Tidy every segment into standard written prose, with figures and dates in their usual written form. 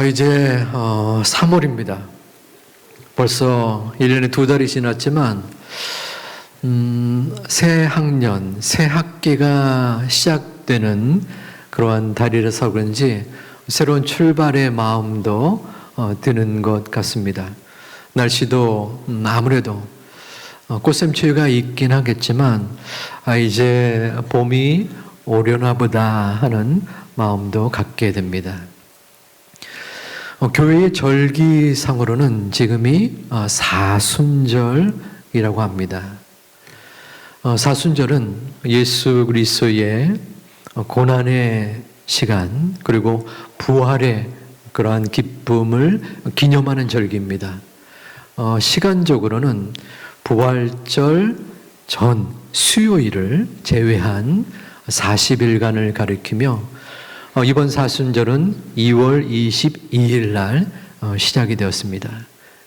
이제 3월입니다. 벌써 1년에 2달이 지났지만 새 학년, 새 학기가 시작되는 그러한 달이라서 그런지 새로운 출발의 마음도 드는 것 같습니다. 날씨도 아무래도 꽃샘추위가 있긴 하겠지만 이제 봄이 오려나 보다 하는 마음도 갖게 됩니다. 교회의 절기상으로는 지금이 사순절이라고 합니다. 사순절은 예수 그리스도의 고난의 시간 그리고 부활의 그러한 기쁨을 기념하는 절기입니다. 시간적으로는 부활절 전 수요일을 제외한 40일간을 가리키며 이번 사순절은 2월 22일 날 시작이 되었습니다.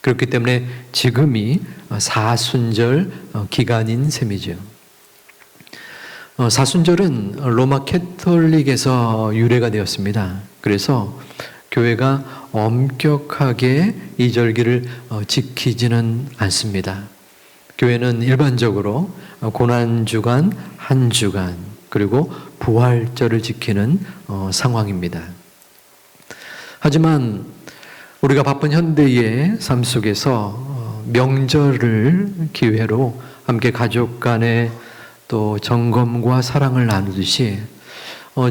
그렇기 때문에 지금이 사순절 기간인 셈이죠. 사순절은 로마 캐톨릭에서 유래가 되었습니다. 그래서 교회가 엄격하게 이 절기를 지키지는 않습니다. 교회는 일반적으로 고난주간, 한주간, 그리고 부활절을 지키는 상황입니다. 하지만 우리가 바쁜 현대의 삶 속에서 명절을 기회로 함께 가족 간의 또 점검과 사랑을 나누듯이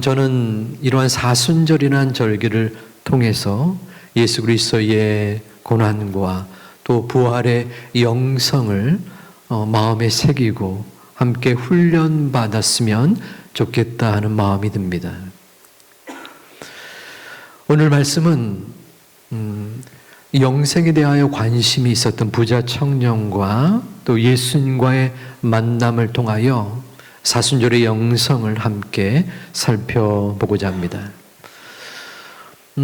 저는 이러한 사순절이라는 절기를 통해서 예수 그리스도의 고난과 또 부활의 영성을 마음에 새기고 함께 훈련받았으면 좋겠다 하는 마음이 듭니다. 오늘 말씀은 영생에 대하여 관심이 있었던 부자 청년과 또 예수님과의 만남을 통하여 사순절의 영성을 함께 살펴보고자 합니다.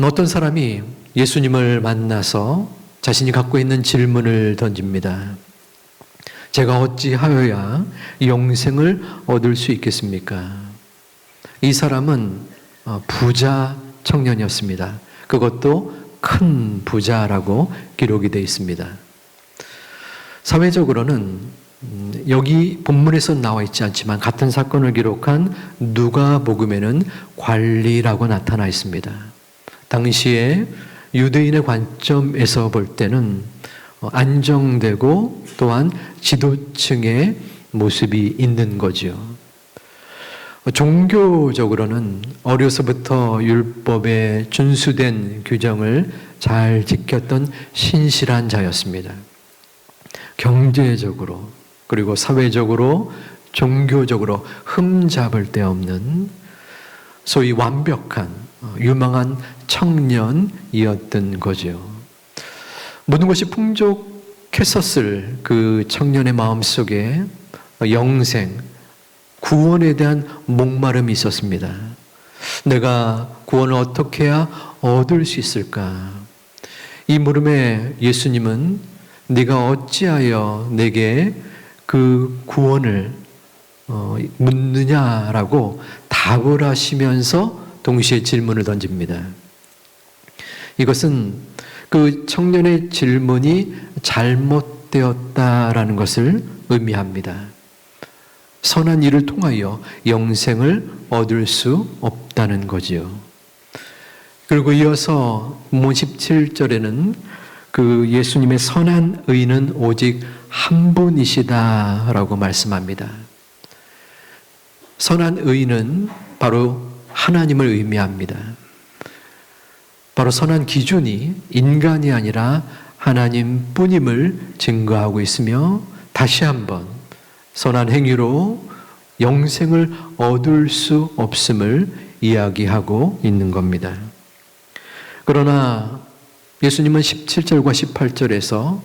어떤 사람이 예수님을 만나서 자신이 갖고 있는 질문을 던집니다. 제가 어찌하여야 영생을 얻을 수 있겠습니까? 이 사람은 부자 청년이었습니다. 그것도 큰 부자라고 기록이 되어 있습니다. 사회적으로는 여기 본문에서 나와 있지 않지만 같은 사건을 기록한 누가복음에는 관리라고 나타나 있습니다. 당시에 유대인의 관점에서 볼 때는 안정되고 또한 지도층의 모습이 있는 거죠. 종교적으로는 어려서부터 율법에 준수된 규정을 잘 지켰던 신실한 자였습니다. 경제적으로 그리고 사회적으로 종교적으로 흠잡을 데 없는 소위 완벽한 유망한 청년이었던 거죠. 모든 것이 풍족했었을 그 청년의 마음속에 영생, 구원에 대한 목마름이 있었습니다. 내가 구원을 어떻게 해야 얻을 수 있을까? 이 물음에 예수님은 네가 어찌하여 내게 그 구원을 묻느냐라고 답을 하시면서 동시에 질문을 던집니다. 이것은 그 청년의 질문이 잘못되었다라는 것을 의미합니다. 선한 일을 통하여 영생을 얻을 수 없다는 거지요. 그리고 이어서 17절에는 그 예수님의 선한 의는 오직 한 분이시다라고 말씀합니다. 선한 의는 바로 하나님을 의미합니다. 바로 선한 기준이 인간이 아니라 하나님뿐임을 증거하고 있으며 다시 한번 선한 행위로 영생을 얻을 수 없음을 이야기하고 있는 겁니다. 그러나 예수님은 17절과 18절에서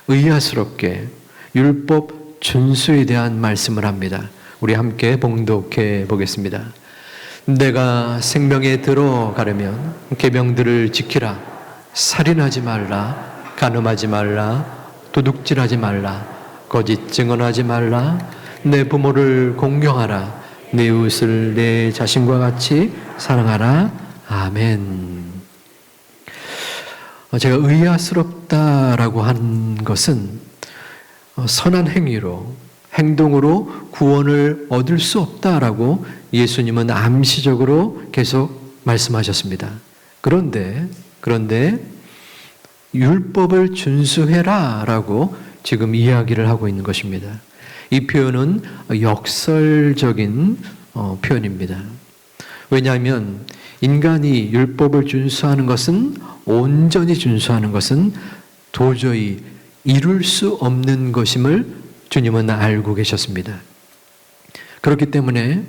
의아스럽게 율법 준수에 대한 말씀을 합니다. 우리 함께 봉독해 보겠습니다. 내가 생명에 들어가려면 계명들을 지키라. 살인하지 말라. 간음하지 말라. 도둑질하지 말라. 거짓 증언하지 말라. 내 부모를 공경하라. 내 이웃을 내 자신과 같이 사랑하라. 아멘. 제가 의아스럽다라고 한 것은 선한 행위로, 행동으로 구원을 얻을 수 없다라고 예수님은 암시적으로 계속 말씀하셨습니다. 그런데 율법을 준수해라 라고 지금 이야기를 하고 있는 것입니다. 이 표현은 역설적인 표현입니다. 왜냐하면 인간이 율법을 준수하는 것은, 온전히 준수하는 것은 도저히 이룰 수 없는 것임을 주님은 알고 계셨습니다. 그렇기 때문에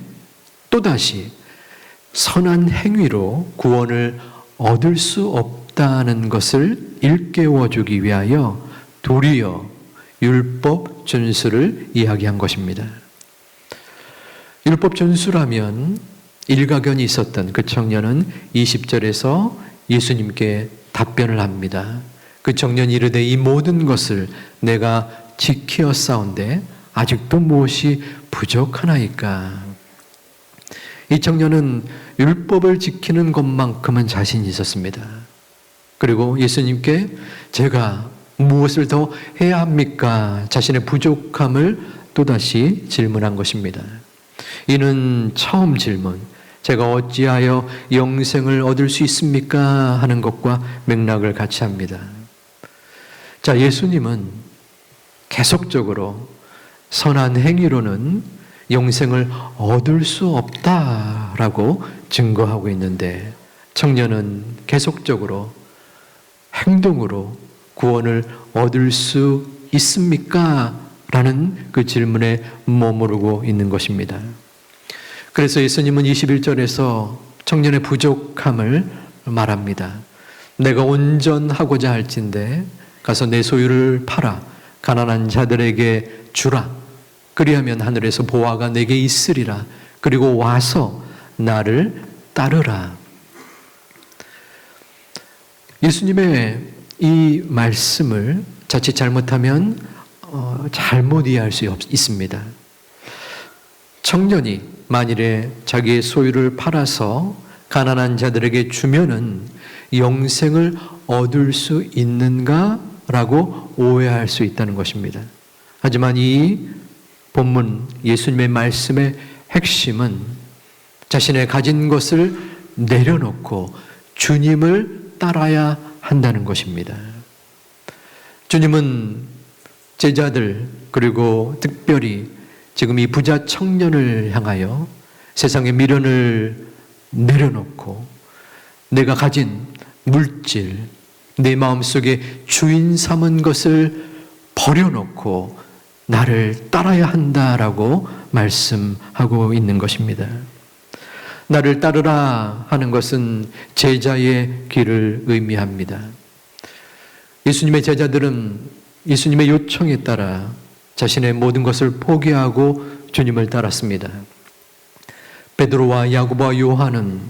또다시 선한 행위로 구원을 얻을 수 없다는 것을 일깨워 주기 위하여 도리어 율법 준수를 이야기한 것입니다. 율법 준수라면 일가견이 있었던 그 청년은 20절에서 예수님께 답변을 합니다. 그 청년이 이르되 이 모든 것을 내가 지키었사온데 아직도 무엇이 부족하나이까? 이 청년은 율법을 지키는 것만큼은 자신이 있었습니다. 그리고 예수님께 제가 무엇을 더 해야 합니까? 자신의 부족함을 또다시 질문한 것입니다. 이는 처음 질문, 제가 어찌하여 영생을 얻을 수 있습니까? 하는 것과 맥락을 같이 합니다. 자, 예수님은 계속적으로 선한 행위로는 영생을 얻을 수 없다라고 증거하고 있는데, 청년은 계속적으로 행동으로 구원을 얻을 수 있습니까? 라는 그 질문에 머무르고 있는 것입니다. 그래서 예수님은 21절에서 청년의 부족함을 말합니다. 내가 온전하고자 할진대 가서 내 소유를 팔아 가난한 자들에게 주라. 그리하면 하늘에서 보화가 내게 있으리라. 그리고 와서 나를 따르라. 예수님의 이 말씀을 자칫 잘못하면 잘못 이해할 수 있습니다. 청년이 만일에 자기의 소유를 팔아서 가난한 자들에게 주면은 영생을 얻을 수 있는가라고 오해할 수 있다는 것입니다. 하지만 이 본문 예수님의 말씀의 핵심은 자신의 가진 것을 내려놓고 주님을 따라야 한다는 것입니다. 주님은 제자들, 그리고 특별히 지금 이 부자 청년을 향하여 세상의 미련을 내려놓고 내가 가진 물질, 내 마음속에 주인 삼은 것을 버려놓고 나를 따라야 한다라고 말씀하고 있는 것입니다. 나를 따르라 하는 것은 제자의 길을 의미합니다. 예수님의 제자들은 예수님의 요청에 따라 자신의 모든 것을 포기하고 주님을 따랐습니다. 베드로와 야고보와 요한은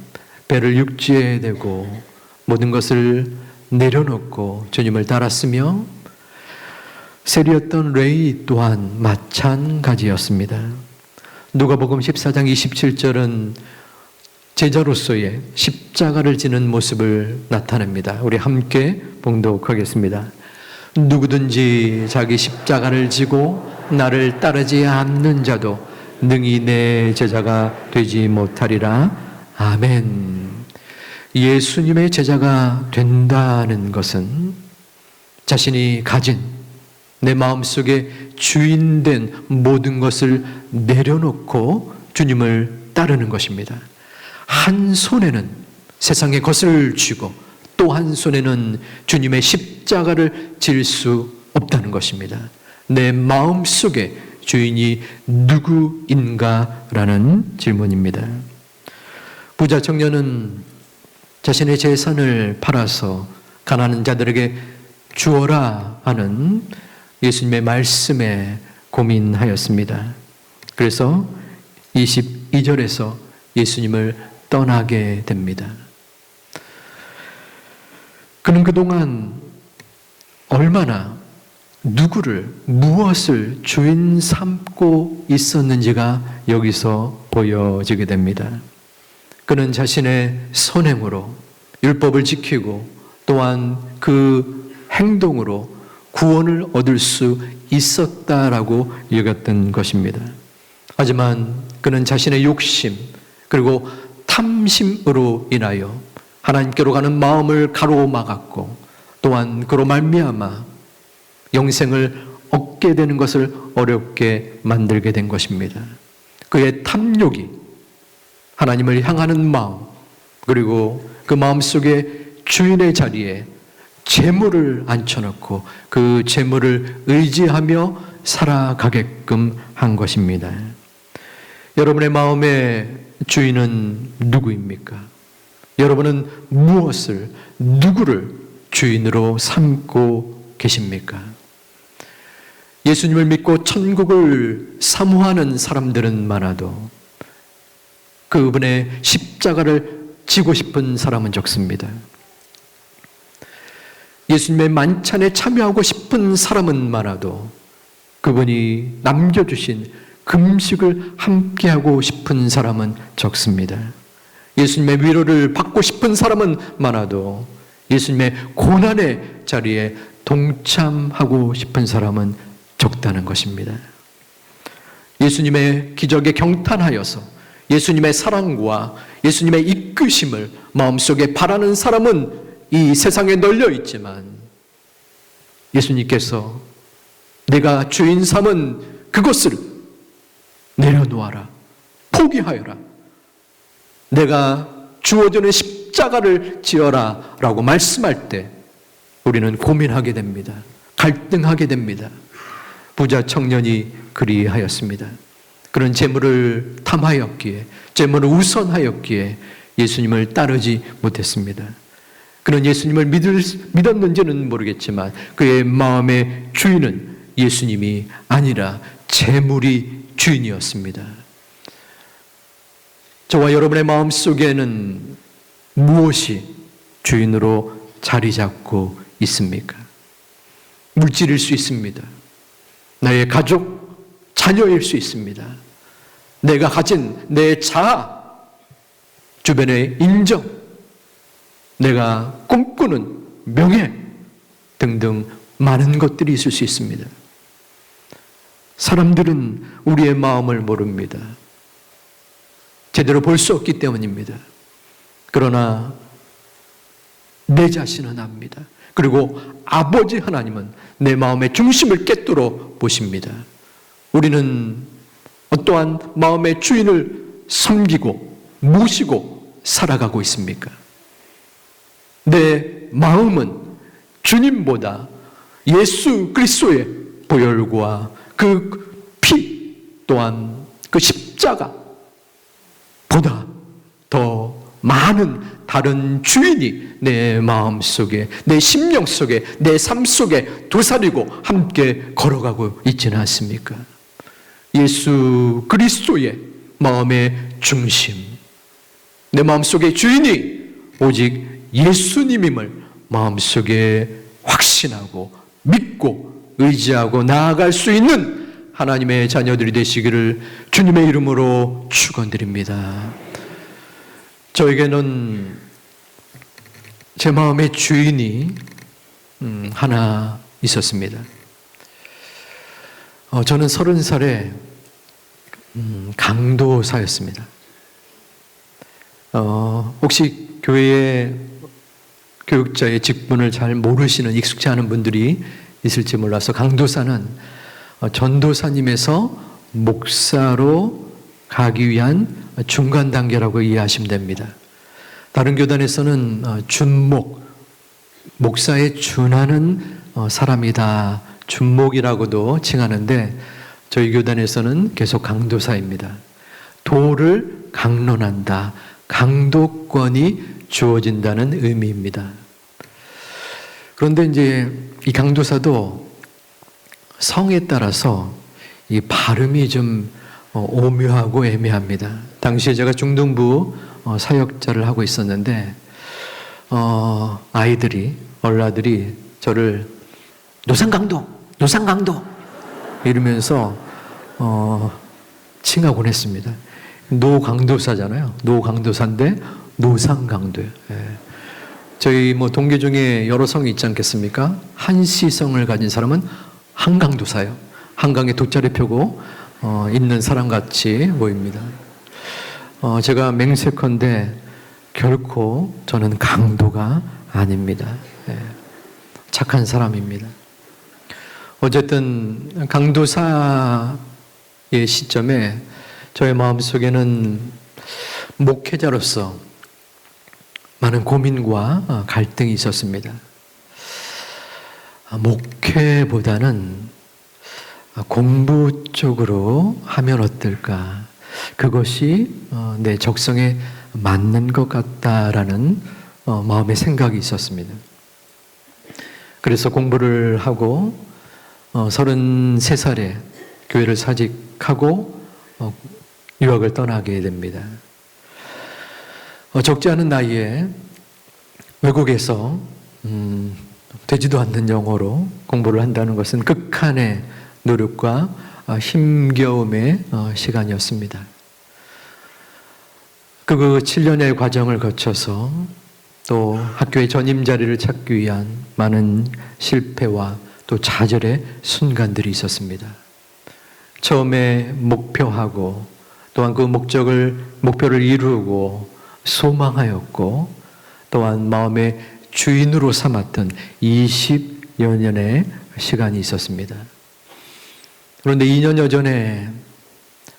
배를 육지에 대고 모든 것을 내려놓고 주님을 따랐으며, 세리였던 레위 또한 마찬가지였습니다. 누가복음 14장 27절은 제자로서의 십자가를 지는 모습을 나타냅니다. 우리 함께 봉독하겠습니다. 누구든지 자기 십자가를 지고 나를 따르지 않는 자도 능히 내 제자가 되지 못하리라. 아멘. 예수님의 제자가 된다는 것은 자신이 가진 내 마음속에 주인된 모든 것을 내려놓고 주님을 따르는 것입니다. 한 손에는 세상의 것을 쥐고 또 한 손에는 주님의 십자가를 질 수 없다는 것입니다. 내 마음속에 주인이 누구인가라는 질문입니다. 부자 청년은 자신의 재산을 팔아서 가난한 자들에게 주어라 하는 예수님의 말씀에 고민하였습니다. 그래서 22절에서 예수님을 떠나게 됩니다. 그는 그동안 얼마나 누구를, 무엇을 주인 삼고 있었는지가 여기서 보여지게 됩니다. 그는 자신의 선행으로 율법을 지키고 또한 그 행동으로 구원을 얻을 수 있었다라고 여겼던 것입니다. 하지만 그는 자신의 욕심 그리고 탐심으로 인하여 하나님께로 가는 마음을 가로막았고 또한 그로 말미암아 영생을 얻게 되는 것을 어렵게 만들게 된 것입니다. 그의 탐욕이 하나님을 향하는 마음 그리고 그 마음속에 주인의 자리에 재물을 앉혀놓고 그 재물을 의지하며 살아가게끔 한 것입니다. 여러분의 마음의 주인은 누구입니까? 여러분은 무엇을, 누구를 주인으로 삼고 계십니까? 예수님을 믿고 천국을 사모하는 사람들은 많아도 그분의 십자가를 지고 싶은 사람은 적습니다. 예수님의 만찬에 참여하고 싶은 사람은 많아도 그분이 남겨주신 금식을 함께하고 싶은 사람은 적습니다. 예수님의 위로를 받고 싶은 사람은 많아도 예수님의 고난의 자리에 동참하고 싶은 사람은 적다는 것입니다. 예수님의 기적에 경탄하여서 예수님의 사랑과 예수님의 이끄심을 마음속에 바라는 사람은 이 세상에 널려 있지만 예수님께서 내가 주인 삼은 그것을 내려놓아라, 포기하여라, 내가 주어지는 십자가를 지어라 라고 말씀할 때 우리는 고민하게 됩니다. 갈등하게 됩니다. 부자 청년이 그리하였습니다. 그런 재물을 탐하였기에, 재물을 우선하였기에 예수님을 따르지 못했습니다. 그는 예수님을 믿었는지는 모르겠지만 그의 마음의 주인은 예수님이 아니라 재물이 주인이었습니다. 저와 여러분의 마음속에는 무엇이 주인으로 자리 잡고 있습니까? 물질일 수 있습니다. 나의 가족, 자녀일 수 있습니다. 내가 가진 내 자아, 주변의 인정, 내가 꿈꾸는 명예 등등 많은 것들이 있을 수 있습니다. 사람들은 우리의 마음을 모릅니다. 제대로 볼 수 없기 때문입니다. 그러나 내 자신은 압니다. 그리고 아버지 하나님은 내 마음의 중심을 꿰뚫어 보십니다. 우리는 어떠한 마음의 주인을 섬기고 모시고 살아가고 있습니까? 내 마음은 주님보다 예수 그리스도의 보혈과 그 피 또한 그 십자가 보다 더 많은 다른 주인이 내 마음 속에, 내 심령 속에, 내 삶 속에 도사리고 함께 걸어가고 있지는 않습니까? 예수 그리스도의 마음의 중심, 내 마음 속의 주인이 오직 예수님임을 마음 속에 확신하고 믿고 의지하고 나아갈 수 있는 하나님의 자녀들이 되시기를 주님의 이름으로 축원드립니다. 저에게는 제 마음의 주인이 하나 있었습니다. 저는 30살에 강도사였습니다. 혹시 교회의 교육자의 직분을 잘 모르시는, 익숙치 않은 분들이 있을지 몰라서 강도사는 전도사님에서 목사로 가기 위한 중간 단계라고 이해하시면 됩니다. 다른 교단에서는 준목, 목사에 준하는 사람이다, 준목이라고도 칭하는데 저희 교단에서는 계속 강도사입니다. 도를 강론한다, 강도권이 주어진다는 의미입니다. 그런데 이제 이 강도사도 성에 따라서 이 발음이 좀 오묘하고 애매합니다. 당시에 제가 중등부 사역자를 하고 있었는데 아이들이, 얼라들이 저를 노상강도, 노상강도 이러면서 칭하곤 했습니다. 노강도사잖아요. 노강도사인데 노상강도예요. 예. 저희 동계 중에 여러 성이 있지 않겠습니까? 한시성을 가진 사람은 한강도사예요. 한강에 돗자리 펴고 있는 사람같이 보입니다. 제가 맹세컨대 결코 저는 강도가 아닙니다. 착한 사람입니다. 어쨌든 강도사의 시점에 저의 마음속에는 목회자로서 많은 고민과 갈등이 있었습니다. 목회보다는 공부 쪽으로 하면 어떨까? 그것이 내 적성에 맞는 것 같다라는 마음의 생각이 있었습니다. 그래서 공부를 하고 33살에 교회를 사직하고 유학을 떠나게 됩니다. 적지 않은 나이에 외국에서 되지도 않는 영어로 공부를 한다는 것은 극한의 노력과 힘겨움의 시간이었습니다. 그 7년의 과정을 거쳐서 또 학교의 전임 자리를 찾기 위한 많은 실패와 또 좌절의 순간들이 있었습니다. 처음에 목표하고 또한 그 목표를 이루고 소망하였고 또한 마음의 주인으로 삼았던 20여 년의 시간이 있었습니다. 그런데 2년여 전에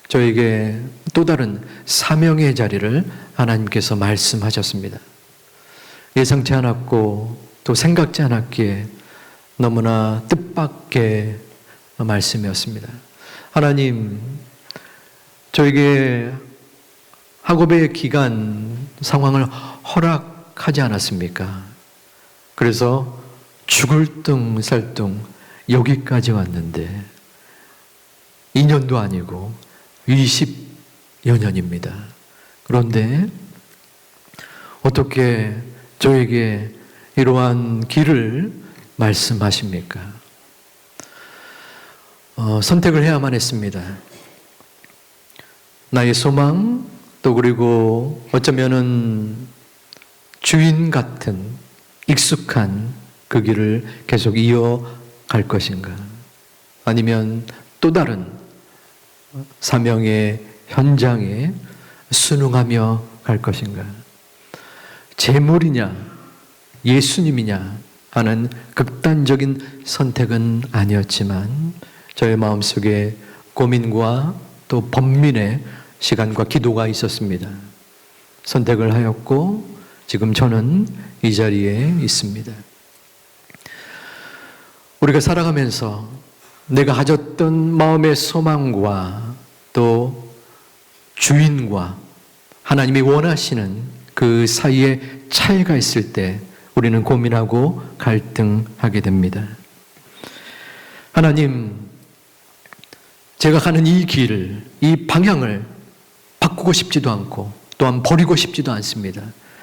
저에게 또 다른 사명의 자리를 하나님께서 말씀하셨습니다. 예상치 않았고 또 생각지 않았기에 너무나 뜻밖의 말씀이었습니다. 하나님, 저에게 학업의 기간 상황을 허락하지 않았습니까? 그래서 죽을 둥 살 둥 여기까지 왔는데 2년도 아니고 20여 년입니다. 그런데 어떻게 저에게 이러한 길을 말씀하십니까? 선택을 해야만 했습니다. 나의 소망, 또 그리고 어쩌면은 주인 같은 익숙한 그 길을 계속 이어갈 것인가? 아니면 또 다른 사명의 현장에 순응하며 갈 것인가? 재물이냐, 예수님이냐 하는 극단적인 선택은 아니었지만 저의 마음속에 고민과 또 번민의 시간과 기도가 있었습니다. 선택을 하였고 지금 저는 이 자리에 있습니다. 우리가 살아가면서 내가 가졌던 마음의 소망과 또 주인과 하나님이 원하시는 그 사이에 차이가 있을 때 우리는 고민하고 갈등하게 됩니다. 하나님, 제가 가는 이 길을, 이 방향을 바꾸고 싶지도 않고 또한 버리고 싶지도 않습니다.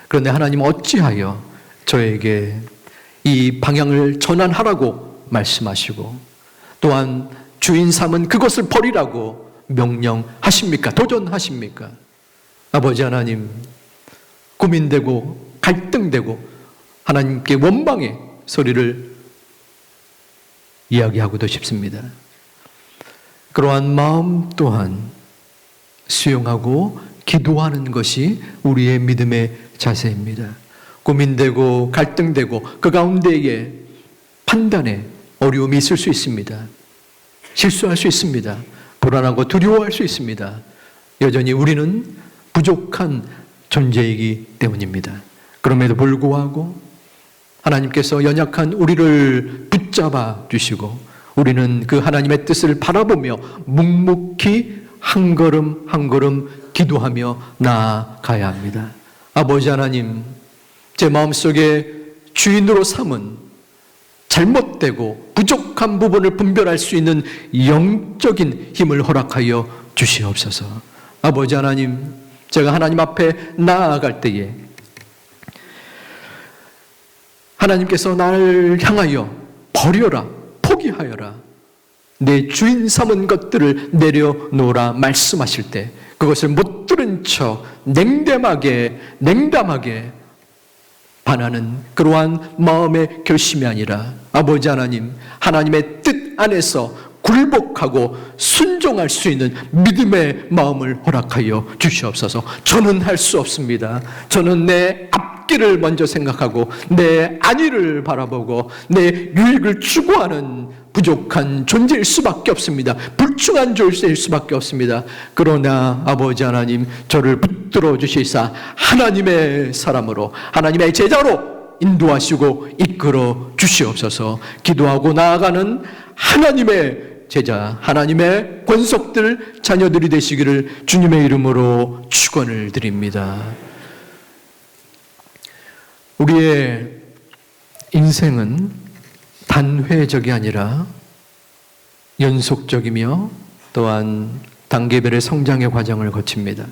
그런데 하나님 어찌하여 저에게 이 방향을 전환하라고 말씀하시고 또한 주인 삼은 그것을 버리라고 명령하십니까? 도전하십니까? 아버지 하나님, 고민되고 갈등되고 하나님께 원망의 소리를 이야기하고도 싶습니다. 그러한 마음 또한 수용하고 기도하는 것이 우리의 믿음의 자세입니다. 고민되고 갈등되고 그 가운데에 판단에 어려움이 있을 수 있습니다. 실수할 수 있습니다. 불안하고 두려워할 수 있습니다. 여전히 우리는 부족한 존재이기 때문입니다. 그럼에도 불구하고 하나님께서 연약한 우리를 붙잡아 주시고 우리는 그 하나님의 뜻을 바라보며 묵묵히 한 걸음 한 걸음 기도하며 나아가야 합니다. 아버지 하나님, 제 마음속에 주인으로 삼은 잘못되고 부족한 부분을 분별할 수 있는 영적인 힘을 허락하여 주시옵소서. 아버지 하나님, 제가 하나님 앞에 나아갈 때에 하나님께서 나를 향하여 버려라, 포기하여라, 내 주인 삼은 것들을 내려놓으라 말씀하실 때 그것을 못 들은 척 냉담하게 반하는 그러한 마음의 결심이 아니라 아버지 하나님, 하나님의 뜻 안에서 굴복하고 순종할 수 있는 믿음의 마음을 허락하여 주시옵소서. 저는 할 수 없습니다. 저는 내 앞길을 먼저 생각하고 내 안위를 바라보고 내 유익을 추구하는 부족한 존재일 수밖에 없습니다. 불충한 존재일 수밖에 없습니다. 그러나 아버지 하나님, 저를 붙들어 주시사 하나님의 사람으로, 하나님의 제자로 인도하시고 이끌어 주시옵소서. 기도하고 나아가는 하나님의 제자, 하나님의 권속들, 자녀들이 되시기를 주님의 이름으로 축원을 드립니다. 우리의 인생은 단회적이 아니라 연속적이며 또한 단계별의 성장의 과정을 거칩니다.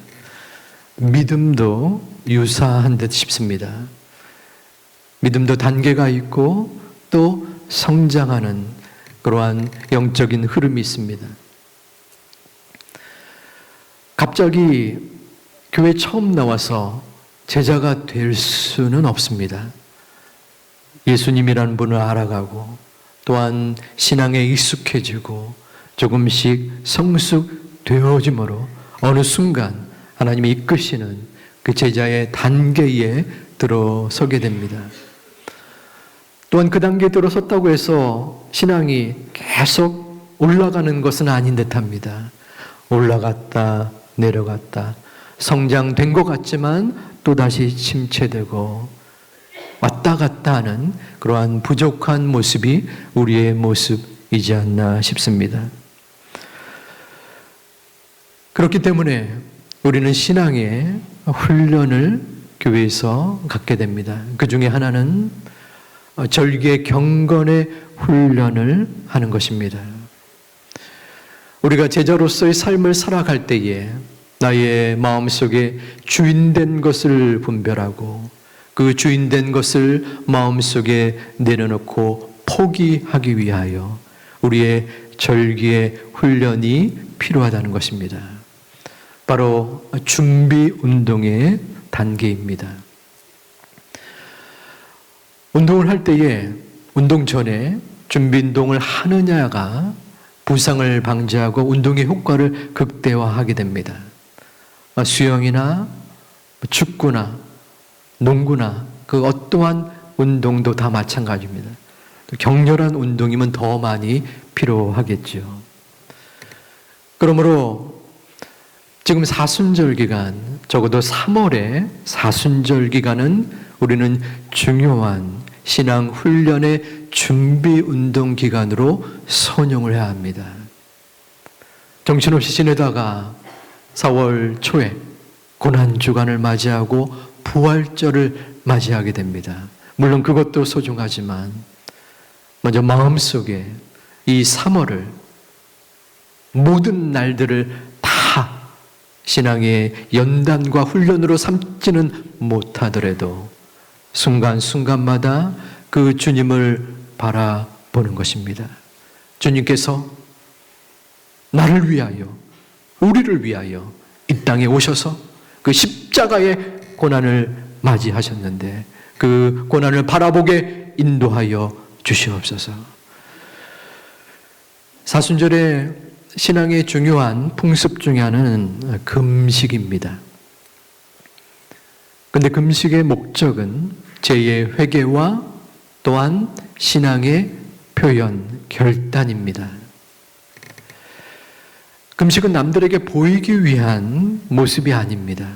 믿음도 유사한 듯 싶습니다. 믿음도 단계가 있고 또 성장하는 그러한 영적인 흐름이 있습니다. 갑자기 교회 처음 나와서 제자가 될 수는 없습니다. 예수님이라는 분을 알아가고 또한 신앙에 익숙해지고 조금씩 성숙되어짐으로 어느 순간 하나님이 이끄시는 그 제자의 단계에 들어서게 됩니다. 또한 그 단계에 들어섰다고 해서 신앙이 계속 올라가는 것은 아닌 듯합니다. 올라갔다 내려갔다 성장된 것 같지만 또다시 침체되고 왔다 갔다 하는 그러한 부족한 모습이 우리의 모습이지 않나 싶습니다. 그렇기 때문에 우리는 신앙의 훈련을 교회에서 갖게 됩니다. 그 중에 하나는 절기의 경건의 훈련을 하는 것입니다. 우리가 제자로서의 삶을 살아갈 때에 나의 마음속에 주인된 것을 분별하고 그 주인된 것을 마음속에 내려놓고 포기하기 위하여 우리의 절기의 훈련이 필요하다는 것입니다. 바로 준비 운동의 단계입니다. 운동을 할 때에 운동 전에 준비 운동을 하느냐가 부상을 방지하고 운동의 효과를 극대화하게 됩니다. 수영이나 축구나 농구나 그 어떠한 운동도 다 마찬가지입니다. 격렬한 운동이면 더 많이 필요하겠죠. 그러므로 지금 사순절 기간, 적어도 3월의 사순절 기간은 우리는 중요한 신앙 훈련의 준비 운동 기간으로 선용을 해야 합니다. 정신없이 지내다가 4월 초에 고난 주간을 맞이하고 부활절을 맞이하게 됩니다. 물론 그것도 소중하지만 먼저 마음속에 이 3월을 모든 날들을 다 신앙의 연단과 훈련으로 삼지는 못하더라도 순간순간마다 그 주님을 바라보는 것입니다. 주님께서 나를 위하여, 우리를 위하여 이 땅에 오셔서 그 십자가의 고난을 맞이하셨는데 그 고난을 바라보게 인도하여 주시옵소서. 사순절의 신앙의 중요한 풍습 중에 하나는 금식입니다. 그런데 금식의 목적은 죄의 회개와 또한 신앙의 표현, 결단입니다. 금식은 남들에게 보이기 위한 모습이 아닙니다.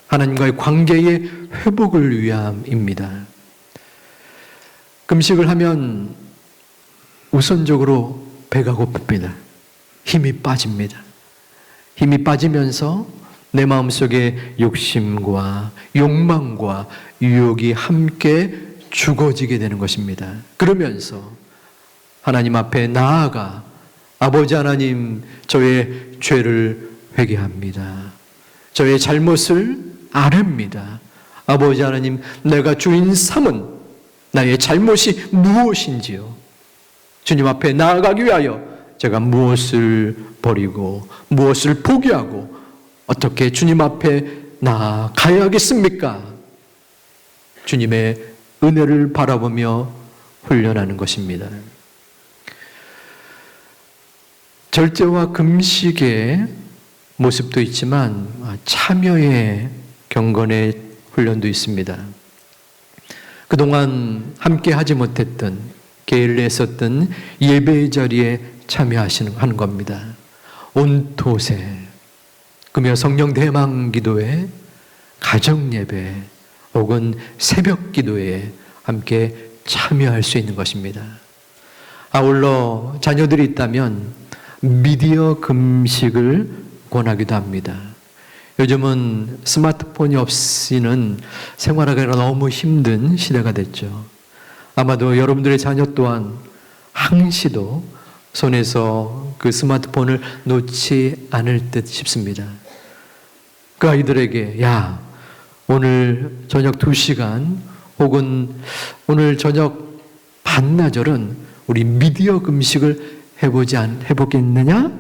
하나님과의 관계의 회복을 위함입니다. 금식을 하면 우선적으로 배가 고픕니다. 힘이 빠집니다. 힘이 빠지면서 내 마음속에 욕심과 욕망과 유혹이 함께 죽어지게 되는 것입니다. 그러면서 하나님 앞에 나아가 아버지 하나님, 저의 죄를 회개합니다. 저의 잘못을 아뢰입니다. 아버지 하나님, 내가 주인 삼은 나의 잘못이 무엇인지요? 주님 앞에 나아가기 위하여 제가 무엇을 버리고 무엇을 포기하고 어떻게 주님 앞에 나아가야겠습니까? 주님의 은혜를 바라보며 훈련하는 것입니다. 절제와 금식의 모습도 있지만 참여의 경건의 훈련도 있습니다. 그동안 함께 하지 못했던, 게을리했었던 예배의 자리에 참여하는 겁니다. 온토세, 금요 성령 대망 기도회, 가정 예배 혹은 새벽 기도에 함께 참여할 수 있는 것입니다. 아울러 자녀들이 있다면 미디어 금식을 권하기도 합니다. 요즘은 스마트폰이 없이는 생활하기가 너무 힘든 시대가 됐죠. 아마도 여러분들의 자녀 또한 항시도 손에서 그 스마트폰을 놓지 않을 듯 싶습니다. 그 아이들에게 야, 오늘 저녁 2시간 혹은 오늘 저녁 반나절은 우리 미디어 금식을 해보겠느냐?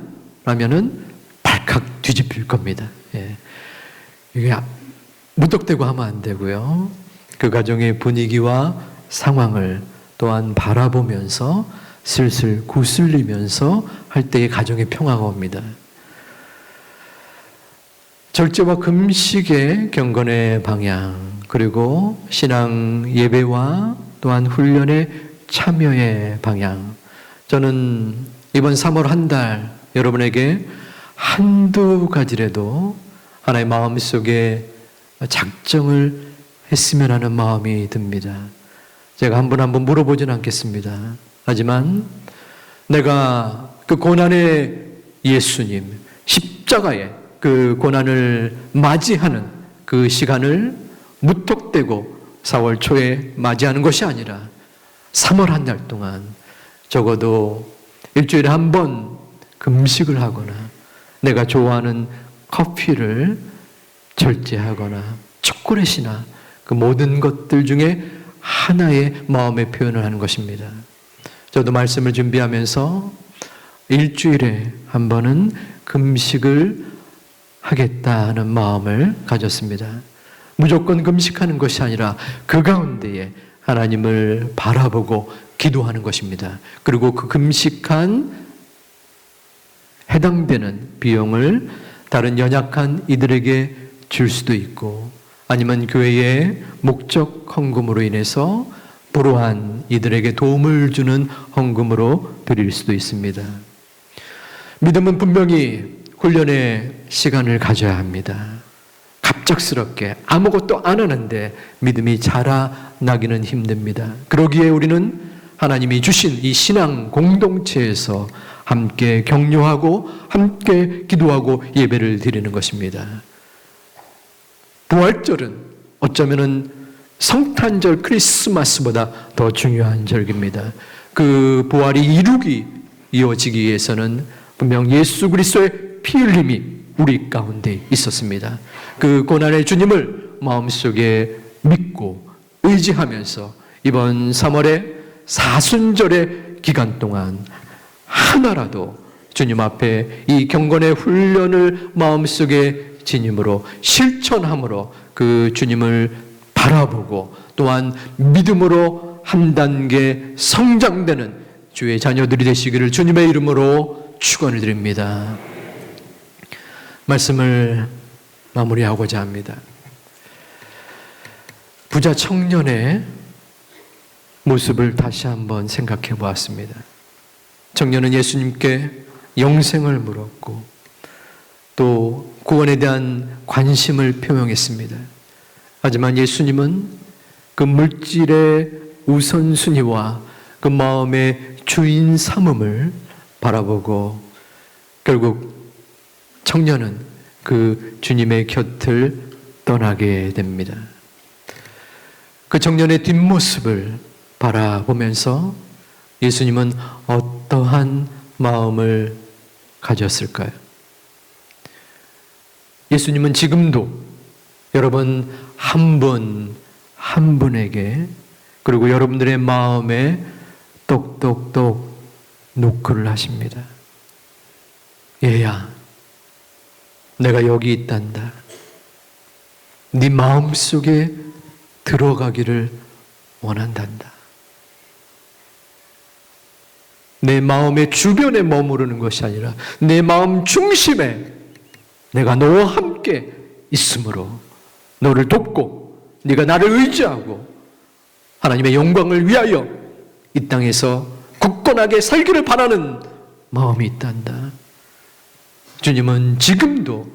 라면은 발칵 뒤집힐 겁니다. 예. 이게 무턱대고 하면 안 되고요. 그 가정의 분위기와 상황을 또한 바라보면서 슬슬 구슬리면서 할 때의 가정의 평화가 옵니다. 절제와 금식의 경건의 방향, 그리고 신앙 예배와 또한 훈련의 참여의 방향. 저는 이번 3월 한 달 여러분에게 한두 가지라도 하나의 마음속에 작정을 했으면 하는 마음이 듭니다. 제가 한 번 한 번 물어보지는 않겠습니다. 하지만 내가 그 고난의 예수님, 십자가의 그 고난을 맞이하는 그 시간을 무턱대고 4월 초에 맞이하는 것이 아니라 3월 한 달 동안 적어도 일주일에 한 번 금식을 하거나 내가 좋아하는 커피를 절제하거나 초콜릿이나 그 모든 것들 중에 하나의 마음의 표현을 하는 것입니다. 저도 말씀을 준비하면서 일주일에 한 번은 금식을 하겠다는 마음을 가졌습니다. 무조건 금식하는 것이 아니라 그 가운데에 하나님을 바라보고 기도하는 것입니다. 그리고 그 금식한 해당되는 비용을 다른 연약한 이들에게 줄 수도 있고 아니면 교회의 목적 헌금으로 인해서 불우한 이들에게 도움을 주는 헌금으로 드릴 수도 있습니다. 믿음은 분명히 훈련의 시간을 가져야 합니다. 갑작스럽게 아무것도 안 하는데 믿음이 자라나기는 힘듭니다. 그러기에 우리는 하나님이 주신 이 신앙 공동체에서 함께 격려하고 함께 기도하고 예배를 드리는 것입니다. 부활절은 어쩌면은 성탄절 크리스마스보다 더 중요한 절기입니다. 그 부활이 이어지기 위해서는 분명 예수 그리스도의 피 흘림이 우리 가운데 있었습니다. 그 고난의 주님을 마음속에 믿고 의지하면서 이번 3월의 사순절의 기간 동안 하나라도 주님 앞에 이 경건의 훈련을 마음속에 지님으로 실천함으로 그 주님을 바라보고 또한 믿음으로 한 단계 성장되는 주의 자녀들이 되시기를 주님의 이름으로 축원을 드립니다. 말씀을 마무리하고자 합니다. 부자 청년의 모습을 다시 한번 생각해 보았습니다. 청년은 예수님께 영생을 물었고 또 구원에 대한 관심을 표명했습니다. 하지만 예수님은 그 물질의 우선순위와 그 마음의 주인 삼음을 바라보고 결국 청년은 그 주님의 곁을 떠나게 됩니다. 그 청년의 뒷모습을 바라보면서 예수님은 어떠한 마음을 가졌을까요? 예수님은 지금도 여러분 한 분 한 분에게 그리고 여러분들의 마음에 똑똑똑 노크를 하십니다. 얘야, 내가 여기 있단다. 네 마음속에 들어가기를 원한단다. 내 마음의 주변에 머무르는 것이 아니라 내 마음 중심에 내가 너와 함께 있으므로 너를 돕고 네가 나를 의지하고 하나님의 영광을 위하여 이 땅에서 굳건하게 살기를 바라는 마음이 있단다. 주님은 지금도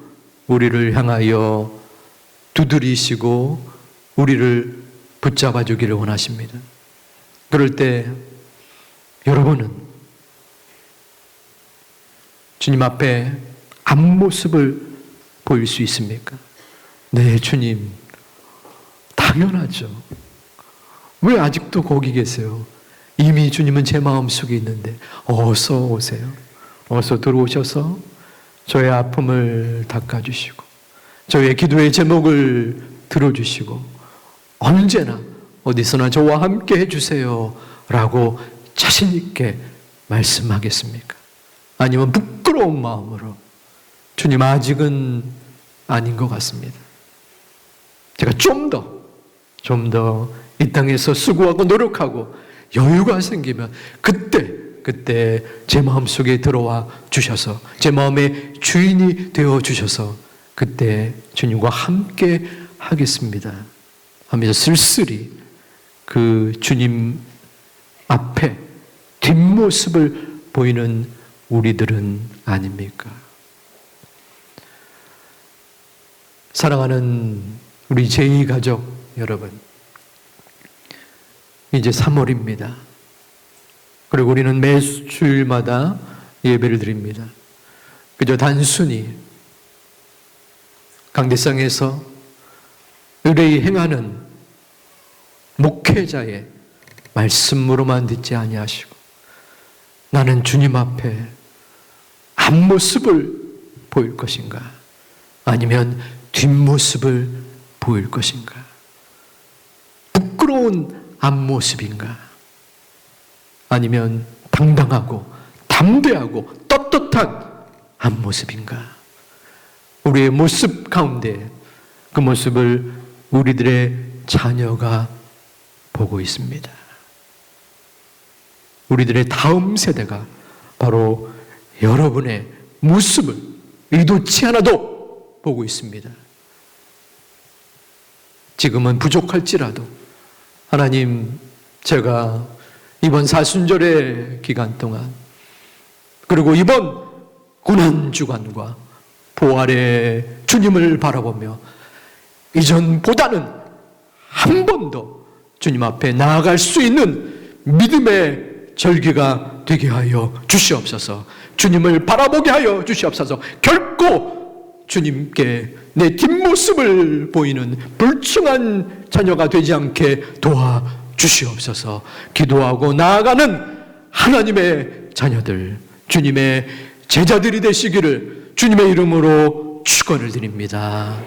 우리를 향하여 두드리시고 우리를 붙잡아 주기를 원하십니다. 그럴 때 여러분은 주님 앞에 앞모습을 보일 수 있습니까? 네, 주님. 당연하죠. 왜 아직도 거기 계세요? 이미 주님은 제 마음속에 있는데 어서 오세요. 어서 들어오셔서 저의 아픔을 닦아주시고 저의 기도의 제목을 들어주시고 언제나 어디서나 저와 함께 해주세요 라고 자신 있게 말씀하겠습니까? 아니면 부끄러운 마음으로 주님 아직은 아닌 것 같습니다. 제가 좀 더 이 땅에서 수고하고 노력하고 여유가 생기면 그때 제 마음속에 들어와 주셔서 제 마음의 주인이 되어 주셔서 그때 주님과 함께 하겠습니다 하면서 쓸쓸히 그 주님 앞에 뒷모습을 보이는 우리들은 아닙니까? 사랑하는 우리 제2가족 여러분, 이제 3월입니다. 그리고 우리는 매 주일마다 예배를 드립니다. 그저 단순히 강대상에서 의뢰히 행하는 목회자의 말씀으로만 듣지 아니하시고 나는 주님 앞에 앞모습을 보일 것인가 아니면 뒷모습을 보일 것인가, 부끄러운 앞모습인가 아니면 당당하고 담대하고 떳떳한 앞모습인가. 우리의 모습 가운데 그 모습을 우리들의 자녀가 보고 있습니다. 우리들의 다음 세대가 바로 여러분의 모습을 의도치 않아도 보고 있습니다. 지금은 부족할지라도 하나님, 제가 이번 사순절의 기간 동안 그리고 이번 고난주간과 부활의 주님을 바라보며 이전보다는 한 번 더 주님 앞에 나아갈 수 있는 믿음의 절기가 되게 하여 주시옵소서. 주님을 바라보게 하여 주시옵소서. 결코 주님께 내 뒷모습을 보이는 불충한 자녀가 되지 않게 도와주시옵소서. 기도하고 나아가는 하나님의 자녀들, 주님의 제자들이 되시기를 주님의 이름으로 축원을 드립니다.